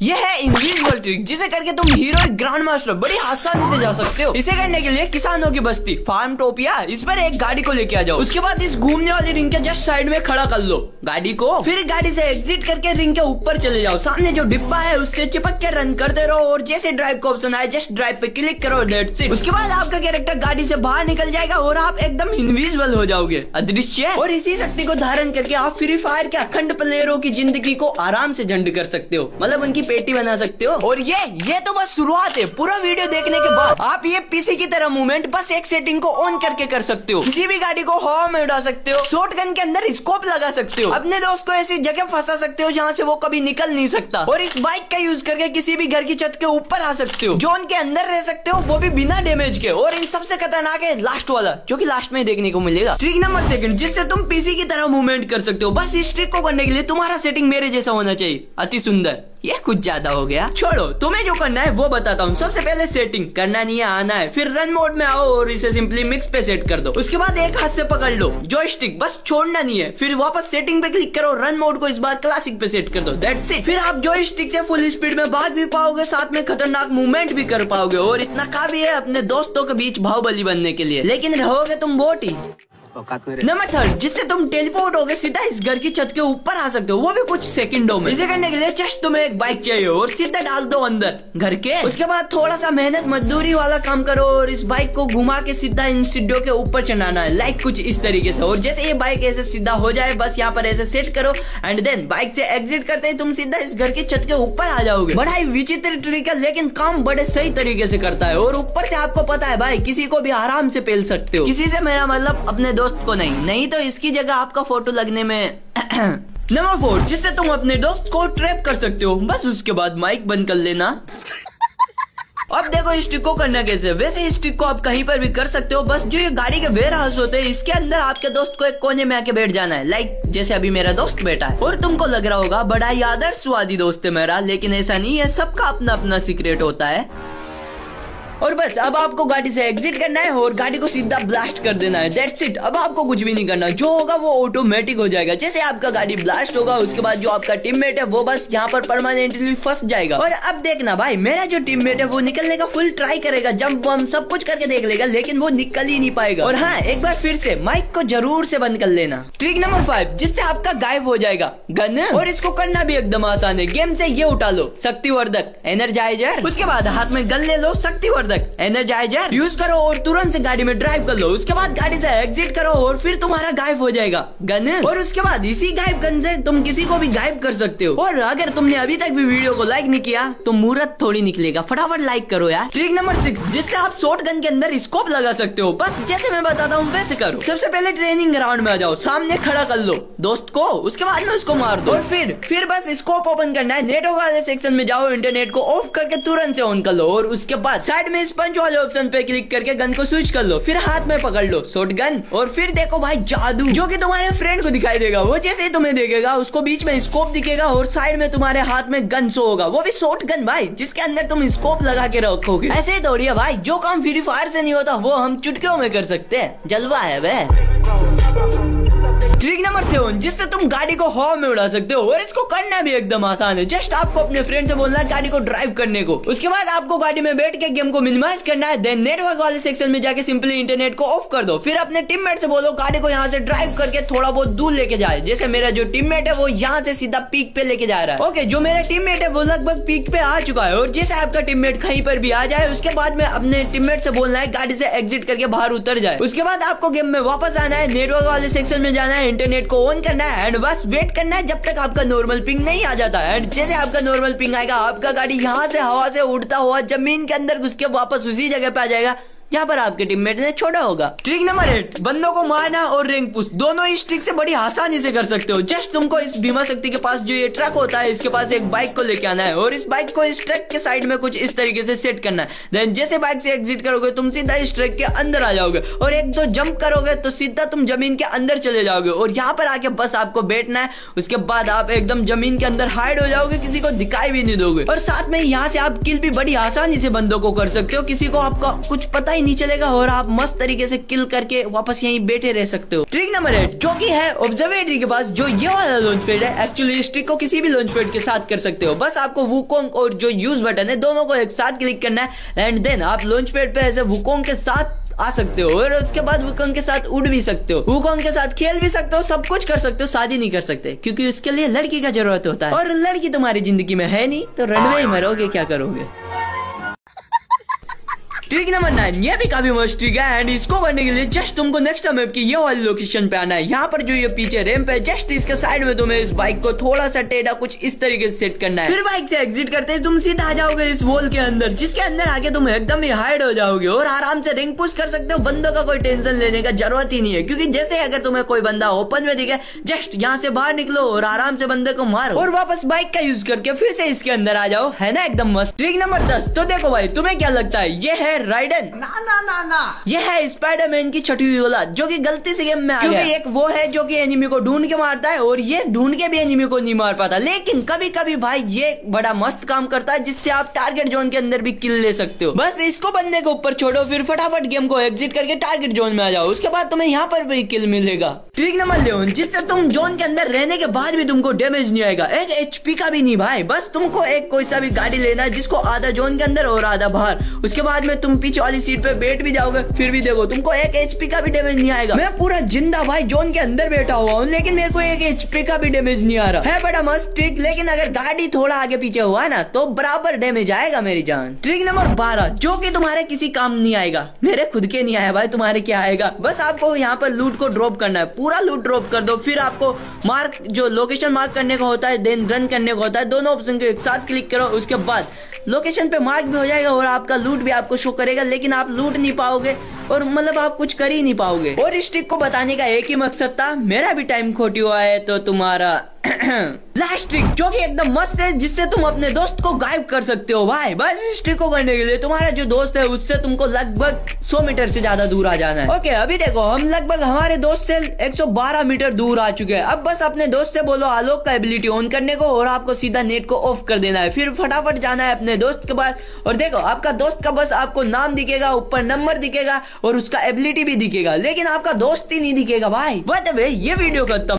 ये है invisible trick, जिसे करके तुम हीरो ग्रैंड मास्टर बड़ी आसानी से जा सकते हो। इसे करने के लिए किसानों की बस्ती फार्मटोपिया, इस पर एक गाड़ी को लेके आ जाओ। उसके बाद इस घूमने वाली रिंग के जस्ट साइड में खड़ा कर लो गाड़ी को। फिर गाड़ी से एग्जिट करके रिंग के ऊपर चले जाओ। सामने जो डिब्बा है उससे चिपक के रन करते रहो और जैसे ड्राइव का ऑप्शन आए जस्ट ड्राइव पे क्लिक करो, दैट्स इट। उसके बाद आपका कैरेक्टर गाड़ी से बाहर निकल जाएगा और आप एकदम इनविजिबल हो जाओगे, अदृश्य। और इसी शक्ति को धारण करके आप फ्री फायर के अखंड प्लेयरों की जिंदगी को आराम से झंड कर सकते हो, मतलब उनकी पेटी बना सकते हो। और ये तो बस शुरुआत है। पूरा वीडियो देखने के बाद आप ये पीसी की तरह मूवमेंट बस एक सेटिंग को ऑन करके कर सकते हो। किसी भी गाड़ी को हवा में उड़ा सकते हो, शॉटगन के अंदर स्कोप लगा सकते हो, अपने दोस्त को ऐसी जगह फंसा सकते हो जहाँ से वो कभी निकल नहीं सकता। और इस बाइक का यूज करके किसी भी घर की छत के ऊपर आ सकते हो, जोन के अंदर रह सकते हो, वो भी बिना डैमेज के। और इन सबसे खतरनाक है लास्ट वाला, जो कि लास्ट में देखने को मिलेगा, ट्रिक नंबर 2, जिससे तुम पीसी की तरह मूवमेंट कर सकते हो। बस इस ट्रिक को करने के लिए तुम्हारा सेटिंग मेरे जैसा होना चाहिए, अति सुंदर। ये कुछ ज्यादा हो गया, छोड़ो। तुम्हें जो करना है वो बताता हूँ। सबसे पहले सेटिंग करना नहीं है, आना है। फिर रन मोड में आओ और इसे सिंपली मिक्स पे सेट कर दो। उसके बाद एक हाथ से पकड़ लो जॉयस्टिक, बस छोड़ना नहीं है। फिर वापस सेटिंग पे क्लिक करो, रन मोड को इस बार क्लासिक पे सेट कर दो, दैट्स इट। फिर आप जॉयस्टिक से फुल स्पीड में भाग भी पाओगे, साथ में खतरनाक मूवमेंट भी कर पाओगे। और इतना काफी है अपने दोस्तों के बीच बाहुबली बनने के लिए, लेकिन रहोगे तुम बोट ही। नंबर 3, जिससे तुम टेलीपोर्ट होगे सीधा इस घर की छत के ऊपर आ सकते हो, वो भी कुछ सेकंडों में। इसे करने के लिए जस्ट तुम्हें एक बाइक चाहिए और सीधा डाल दो अंदर घर के। उसके बाद थोड़ा सा मेहनत मजदूरी वाला काम करो और इस बाइक को घुमा के सीधा इन सीढ़ियों के ऊपर चढ़ाना है, लाइक कुछ इस तरीके से। और जैसे ये बाइक ऐसे सीधा हो जाए, बस यहाँ पर ऐसे सेट करो एंड देन बाइक से एग्जिट करते ही तुम सीधा इस घर की छत के ऊपर आ जाओगे। बड़ा ही विचित्र ट्रिक है, लेकिन काम बड़े सही तरीके से करता है। और ऊपर से आपको पता है भाई, किसी को भी आराम से पेल सकते हो। किसी से मेरा मतलब अपने दोस्त को नहीं तो इसकी जगह आपका फोटो लगने में। नंबर 4, जिससे तुम अपने दोस्त को ट्रैप कर सकते हो। बस उसके बाद माइक बंद कर लेना। अब देखो इस ट्रिक को करना कैसे। वैसे इस ट्रिक को आप कहीं पर भी कर सकते हो। बस जो ये गाड़ी के वेयर हाउस होते हैं, इसके अंदर आपके दोस्त को एक कोने में आके बैठ जाना है, लाइक जैसे अभी मेरा दोस्त बैठा है। और तुमको लग रहा होगा बड़ा ही आदर्शवादी दोस्त है मेरा, लेकिन ऐसा नहीं है, सबका अपना अपना सीक्रेट होता है। और बस अब आपको गाड़ी से एग्जिट करना है और गाड़ी को सीधा ब्लास्ट कर देना है, दैट्स इट। अब आपको कुछ भी नहीं करना, जो होगा वो ऑटोमेटिक हो जाएगा। जैसे आपका गाड़ी ब्लास्ट होगा, उसके बाद जो आपका टीममेट है वो बस यहाँ पर परमानेंटली फंस जाएगा। और अब देखना भाई, मेरा जो टीममेट है वो निकलने का फुल ट्राई करेगा, जंप वम सब कुछ करके देख लेगा, लेकिन वो निकल ही नहीं पाएगा। और हाँ, एक बार फिर से माइक को जरूर से बंद कर लेना। ट्रिक नंबर 5, जिससे आपका गायब हो जाएगा गन। और इसको करना भी एकदम आसान है। गेम से ये उठा लो, शक्तिवर्धक एनर्जाइजर। उसके बाद हाथ में गन ले लो, शक्तिवर्धक एनर्जाइजर यूज करो और तुरंत से गाड़ी में ड्राइव कर लो। उसके बाद गाड़ी से एग्जिट करो और फिर तुम्हारा गायब हो जाएगा गन। और उसके बाद इसी गायब गन से तुम किसी को भी गायब कर सकते हो। और अगर तुमने अभी तक भी वीडियो को लाइक नहीं किया तो मुहूर्त थोड़ी निकलेगा, फटाफट लाइक करो यार। ट्रिक नंबर 6, जिससे आप शॉर्ट गन के अंदर स्कोप लगा सकते हो। बस जैसे मैं बताता हूँ वैसे करो। सबसे पहले ट्रेनिंग ग्राउंड में आ जाओ, सामने खड़ा कर लो दोस्त को, उसके बाद में उसको मार दो। और फिर बस स्कोप ओपन करना है, नेटवर्क वाले सेक्शन में जाओ, इंटरनेट को ऑफ करके तुरंत से ऑन कर लो। और उसके बाद साइड में स्पंज वाले ऑप्शन पे क्लिक करके गन को स्विच कर लो। फिर हाथ में पकड़ लो शॉटगन और फिर देखो भाई जादू, जो कि तुम्हारे फ्रेंड को दिखाई देगा। वो जैसे ही तुम्हें देखेगा उसको बीच में स्कोप दिखेगा और साइड में तुम्हारे हाथ में गन शो होगा, वो भी शॉटगन भाई, जिसके अंदर तुम स्कोप लगा के रखोगे। ऐसे ही थोड़ी है भाई, जो काम फ्री फायर से नहीं होता वो हम चुटकियों में कर सकते हैं, जलवा है वे। ट्रिक नंबर 7, जिससे तुम गाड़ी को हवा में उड़ा सकते हो। और इसको करना भी एकदम आसान है, जस्ट आपको अपने फ्रेंड से बोलना है गाड़ी को ड्राइव करने को। उसके बाद आपको गाड़ी में बैठ के गेम को मिनिमाइज करना है, देन नेटवर्क वाले सेक्शन में जाके सिंपली इंटरनेट को ऑफ कर दो। फिर अपने टीममेट से बोलो गाड़ी को यहाँ से ड्राइव करके थोड़ा बहुत दूर लेके जाए। जैसे मेरा जो टीममेट है वो यहाँ से सीधा पीक पे लेके जा रहा है। ओके, जो मेरा टीममेट है वो लगभग पीक पे आ चुका है। और जैसे आपका टीममेट कहीं पर भी आ जाए, उसके बाद में अपने टीममेट से बोलना है गाड़ी से एग्जिट करके बाहर उतर जाए। उसके बाद आपको गेम में वापस आना है, नेटवर्क वाले सेक्शन में जाना है, इंटरनेट को ऑन करना है एंड बस वेट करना है जब तक आपका नॉर्मल पिंग नहीं आ जाता है। एंड जैसे आपका नॉर्मल पिंग आएगा, आपका गाड़ी यहाँ से हवा से उड़ता हुआ जमीन के अंदर घुस के वापस उसी जगह पे आ जाएगा जहाँ पर आपके टीममेट ने छोड़ा होगा। ट्रिक नंबर 8, बंदों को मारना और रैंक पुश, दोनों इस ट्रिक से बड़ी आसानी से कर सकते हो। जस्ट तुमको इस भीमा शक्ति के पास जो ये ट्रक होता है, इसके पास एक बाइक को लेके आना है और इस बाइक को इस ट्रक के साइड में कुछ इस तरीके से सेट करना है। देन जैसे बाइक से एग्जिट करोगे तुम सीधा इस ट्रक के अंदर आ जाओगे और एक दो जंप करोगे तो सीधा तुम जमीन के अंदर चले जाओगे और यहाँ पर आके बस आपको बैठना है। उसके बाद आप एकदम जमीन के अंदर हाइड हो जाओगे, किसी को दिखाई भी नहीं दोगे। और साथ में यहाँ से आप किल भी बड़ी आसानी से बंदों को कर सकते हो, किसी को आपका कुछ पता ही ही नहीं चलेगा और आप मस्त तरीके से किल करके वापस यहीं बैठे रह सकते हो। ट्रिक नंबर 8 जो कि है ऑब्जर्वेटरी के पास जो ये वाला लॉन्च पैड है। एक्चुअली इस ट्रिक को किसी भी लॉन्च पैड के साथ कर सकते हो। बस आपको वुकोंग और जो यूज बटन है दोनों को एक साथ क्लिक करना है एंड देन आप लॉन्च पैड पे ऐसे वुकोंग के साथ आ सकते हो और उसके बाद वुकोंग के साथ उड़ भी सकते हो, वुकोंग के साथ खेल भी सकते हो, सब कुछ कर सकते हो। शादी नहीं कर सकते क्योंकि उसके लिए लड़की का जरूरत होता है और लड़की तुम्हारी जिंदगी में है नहीं तो रनवे ही मरोगे, क्या करोगे। ट्रिक नंबर 9 ये भी काफी मस्त ट्रिक है एंड इसको करने के लिए जस्ट तुमको नेक्स्ट मैप की ये वाली लोकेशन पे आना है। यहाँ पर जो ये पीछे रैंप है जस्ट इसके साइड में तुम्हें इस बाइक को थोड़ा सा टेढ़ा कुछ इस तरीके से सेट करना है। फिर बाइक से एग्जिट करते ही तुम सीधा आ जाओगे इस वॉल के अंदर, जिसके अंदर आके तुम एकदम ही हाइड हो जाओगे और आराम से रिंग पुश कर सकते हो। बंदों का कोई टेंशन लेने का जरूरत ही नहीं है क्योंकि जैसे अगर तुम्हें कोई बंदा ओपन में दिखे जस्ट यहाँ से बाहर निकलो और आराम से बंदे को मारो और वापस बाइक का यूज करके फिर से इसके अंदर आ जाओ, है ना एकदम मस्त। ट्रिक नंबर 10 तो देखो भाई तुम्हें क्या लगता है ये है राइडन? ना ये है स्पाइडरमैन की छठी हुई औलाद जो कि गलती से गेम में आ गया। एक वो है जो कि एनिमी को ढूंढ के मारता है और ये ढूंढ के भी एनिमी को नहीं मार पाता, लेकिन कभी कभी भाई ये बड़ा मस्त काम करता है जिससे आप टारगेट जोन के अंदर भी किल ले सकते हो। बस इसको बंदे के ऊपर छोड़ो फिर फटाफट गेम को एग्जिट करके टारगेट जोन में आ जाओ, उसके बाद तुम्हें यहाँ पर भी किल मिलेगा। ट्रिक नंबर 11 जिससे तुम जोन के अंदर रहने के बाद भी तुमको डैमेज नहीं आएगा, एक HP का भी नहीं भाई। बस तुमको एक कोई सा भी गाड़ी लेना है जिसको आधा जोन के अंदर और आधा बाहर, उसके बाद में तुम पीछे वाली सीट पे बैठ भी जाओगे फिर भी देखो तुमको एक HP का भी डैमेज नहीं आएगा। मैं पूरा जिंदा भाई जोन के अंदर बैठा हुआ हूँ लेकिन मेरे को एक HP का भी डैमेज नहीं आ रहा है। बड़ा मस्त ट्रिक, लेकिन अगर गाड़ी थोड़ा आगे पीछे हुआ ना तो बराबर डैमेज आएगा मेरी जान। ट्रिक नंबर 12 जो कि तुम्हारे किसी काम नहीं आएगा, मेरे खुद के नहीं आया भाई, तुम्हारे क्या आएगा। बस आपको यहाँ पर लूट को ड्रॉप करना है, पूरा लूट ड्रॉप कर दो, फिर आपको मार्क जो लोकेशन मार्क करने का होता है देन रन करने का होता है, दोनों ऑप्शन को एक साथ क्लिक करो, उसके बाद लोकेशन पे मार्क भी हो जाएगा और आपका लूट भी आपको शो करेगा, लेकिन आप लूट नहीं पाओगे और मतलब आप कुछ कर ही नहीं पाओगे। और इस ट्रिक को बताने का एक ही मकसद था, मेरा भी टाइम खोटी हुआ है तो तुम्हारा लास्ट ट्रिक जो कि एकदम मस्त है जिससे तुम अपने दोस्त को गायब कर सकते हो भाई। बस इस ट्रिक को करने के लिए तुम्हारा जो दोस्त है उससे तुमको लगभग 100 मीटर से ज्यादा दूर आ जाना है। ओके अभी देखो हम लगभग हमारे दोस्त से 112 मीटर दूर आ चुके हैं। अब बस अपने दोस्त से बोलो आलोक का एबिलिटी ऑन करने को और आपको सीधा नेट को ऑफ कर देना है, फिर फटाफट जाना है अपने दोस्त के पास और देखो आपका दोस्त का बस आपको नाम दिखेगा, ऊपर नंबर दिखेगा और उसका एबिलिटी भी दिखेगा, लेकिन आपका दोस्त ही नहीं दिखेगा भाई। ये वीडियो खत्म।